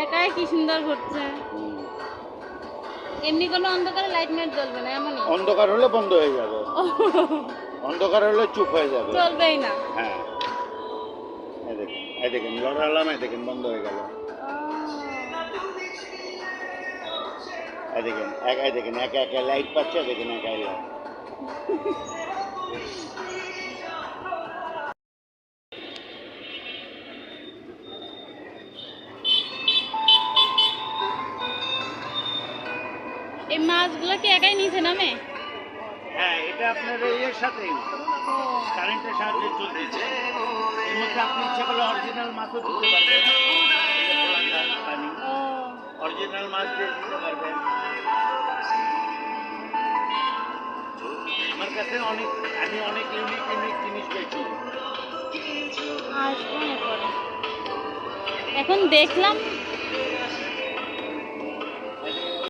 একাই কি সুন্দর ঘুরছে। এমনি কোনো অন্ধকারে লাইট মাইট জ্বলবে না এমনই? অন্ধকার হলে বন্ধ হয়ে যাবে, অন্ধকার হলে চুপ হয়ে যাবে, চলবেই না। হ্যাঁ। এই দেখেন লড়ালাম, এই দেখেন বন্ধ হয়ে গেল। এই দেখেন একা একা লাইট পাচ্ছে, দেখেন একা লাইট। এই মাছগুলো কি একাই নিচে নামে? হ্যাঁ, এটা আপনার এর সাথে কারেন্টের সাহায্যে চলতেছে। এর মধ্যে আপনি ইচ্ছে করলে অরিজিনাল মাছও তুলতে পারবেন, পানি অরিজিনাল মাছ দিয়ে দিতে পারবেন। আমার কাছে আমি অনেক ইউনিক জিনিস পেয়েছি। আসবো না পরে। এখন দেখলাম